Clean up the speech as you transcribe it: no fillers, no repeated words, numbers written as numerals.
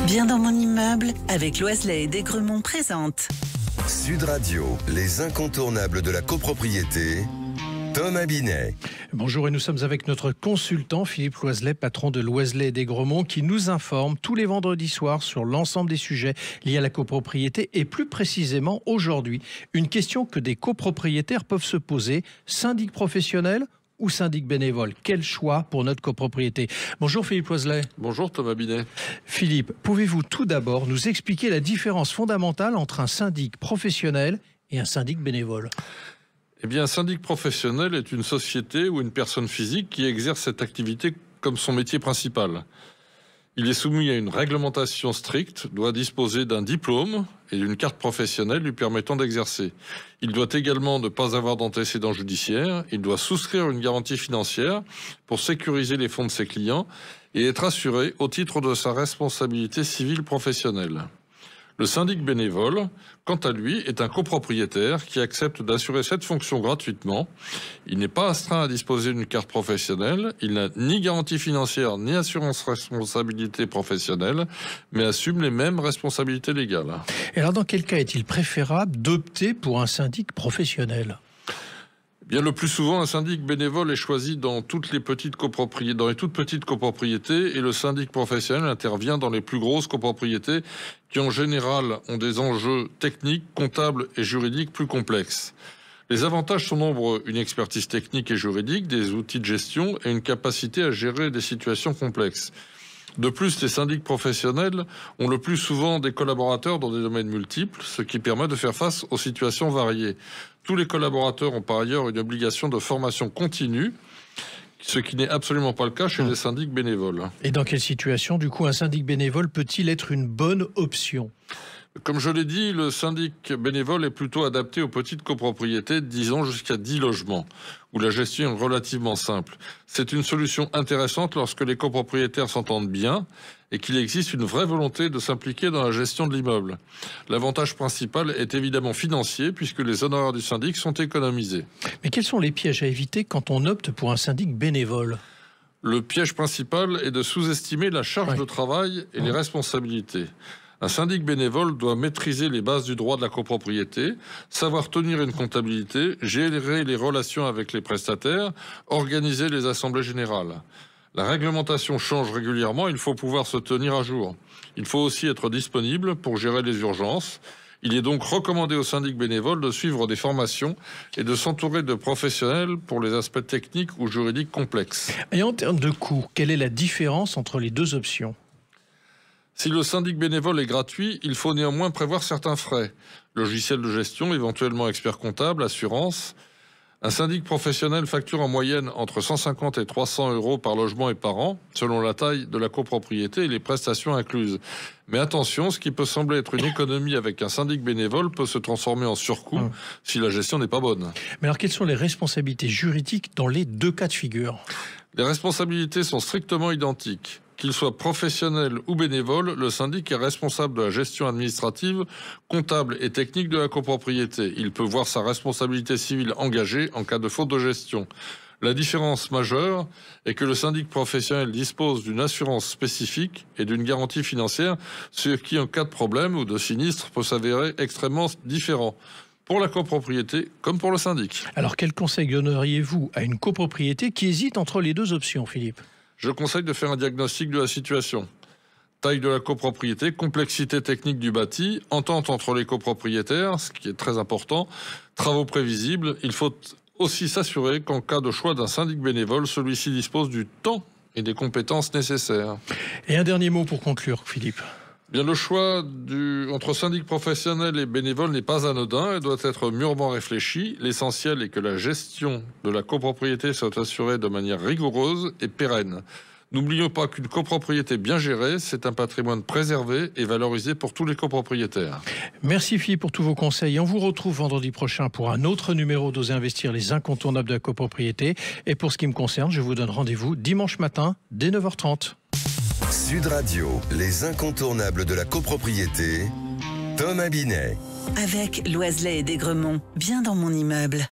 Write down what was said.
Bien dans mon immeuble, avec Loiselet et Desgremont présente. Sud Radio, les incontournables de la copropriété, Thomas Binet. Bonjour, et nous sommes avec notre consultant Philippe Loiselet, patron de Loiselet et Desgremont, qui nous informe tous les vendredis soirs sur l'ensemble des sujets liés à la copropriété et plus précisément aujourd'hui, une question que des copropriétaires peuvent se poser: syndic professionnel ou syndic bénévole? Quel choix pour notre copropriété? Bonjour Philippe Loiselet. Bonjour Thomas Binet. Philippe, pouvez-vous tout d'abord nous expliquer la différence fondamentale entre un syndic professionnel et un syndic bénévole? Eh bien, un syndic professionnel est une société ou une personne physique qui exerce cette activité comme son métier principal. Il est soumis à une réglementation stricte, doit disposer d'un diplôme et d'une carte professionnelle lui permettant d'exercer. Il doit également ne pas avoir d'antécédents judiciaires, il doit souscrire une garantie financière pour sécuriser les fonds de ses clients et être assuré au titre de sa responsabilité civile professionnelle. Le syndic bénévole, quant à lui, est un copropriétaire qui accepte d'assurer cette fonction gratuitement. Il n'est pas astreint à disposer d'une carte professionnelle, il n'a ni garantie financière ni assurance responsabilité professionnelle, mais assume les mêmes responsabilités légales. Et alors, dans quel cas est-il préférable d'opter pour un syndic professionnel ? Bien, le plus souvent, un syndic bénévole est choisi dans toutes les petites copropriétés, dans les toutes petites copropriétés, et le syndic professionnel intervient dans les plus grosses copropriétés qui, en général, ont des enjeux techniques, comptables et juridiques plus complexes. Les avantages sont nombreux: une expertise technique et juridique, des outils de gestion et une capacité à gérer des situations complexes. De plus, les syndics professionnels ont le plus souvent des collaborateurs dans des domaines multiples, ce qui permet de faire face aux situations variées. Tous les collaborateurs ont par ailleurs une obligation de formation continue, ce qui n'est absolument pas le cas chez les syndics bénévoles. Et dans quelle situation, du coup, un syndic bénévole peut-il être une bonne option ? Comme je l'ai dit, le syndic bénévole est plutôt adapté aux petites copropriétés, disons jusqu'à 10 logements, où la gestion est relativement simple. C'est une solution intéressante lorsque les copropriétaires s'entendent bien et qu'il existe une vraie volonté de s'impliquer dans la gestion de l'immeuble. L'avantage principal est évidemment financier, puisque les honoraires du syndic sont économisés. Mais quels sont les pièges à éviter quand on opte pour un syndic bénévole ? Le piège principal est de sous-estimer la charge de travail et les responsabilités. Un syndic bénévole doit maîtriser les bases du droit de la copropriété, savoir tenir une comptabilité, gérer les relations avec les prestataires, organiser les assemblées générales. La réglementation change régulièrement, il faut pouvoir se tenir à jour. Il faut aussi être disponible pour gérer les urgences. Il est donc recommandé aux syndics bénévoles de suivre des formations et de s'entourer de professionnels pour les aspects techniques ou juridiques complexes. Et en termes de coût, quelle est la différence entre les deux options ? Si le syndic bénévole est gratuit, il faut néanmoins prévoir certains frais: logiciel de gestion, éventuellement expert comptable, assurance. Un syndic professionnel facture en moyenne entre 150 et 300 euros par logement et par an, selon la taille de la copropriété et les prestations incluses. Mais attention, ce qui peut sembler être une économie avec un syndic bénévole peut se transformer en surcoût si la gestion n'est pas bonne. Mais alors, quelles sont les responsabilités juridiques dans les deux cas de figure ? Les responsabilités sont strictement identiques. Qu'il soit professionnel ou bénévole, le syndic est responsable de la gestion administrative, comptable et technique de la copropriété. Il peut voir sa responsabilité civile engagée en cas de faute de gestion. La différence majeure est que le syndic professionnel dispose d'une assurance spécifique et d'une garantie financière, ce qui, en cas de problème ou de sinistre, peut s'avérer extrêmement différent pour la copropriété comme pour le syndic. Alors, quel conseil donneriez-vous à une copropriété qui hésite entre les deux options, Philippe ? Je conseille de faire un diagnostic de la situation. Taille de la copropriété, complexité technique du bâti, entente entre les copropriétaires, ce qui est très important, travaux prévisibles. Il faut aussi s'assurer qu'en cas de choix d'un syndic bénévole, celui-ci dispose du temps et des compétences nécessaires. Et un dernier mot pour conclure, Philippe. Bien, le choix entre syndic professionnel et bénévole n'est pas anodin et doit être mûrement réfléchi. L'essentiel est que la gestion de la copropriété soit assurée de manière rigoureuse et pérenne. N'oublions pas qu'une copropriété bien gérée, c'est un patrimoine préservé et valorisé pour tous les copropriétaires. Merci Philippe pour tous vos conseils. On vous retrouve vendredi prochain pour un autre numéro d'Oser Investir, les incontournables de la copropriété. Et pour ce qui me concerne, je vous donne rendez-vous dimanche matin dès 9h30. Sud Radio, les incontournables de la copropriété, Thomas Binet. Avec Loiselet et Desgremont, bien dans mon immeuble.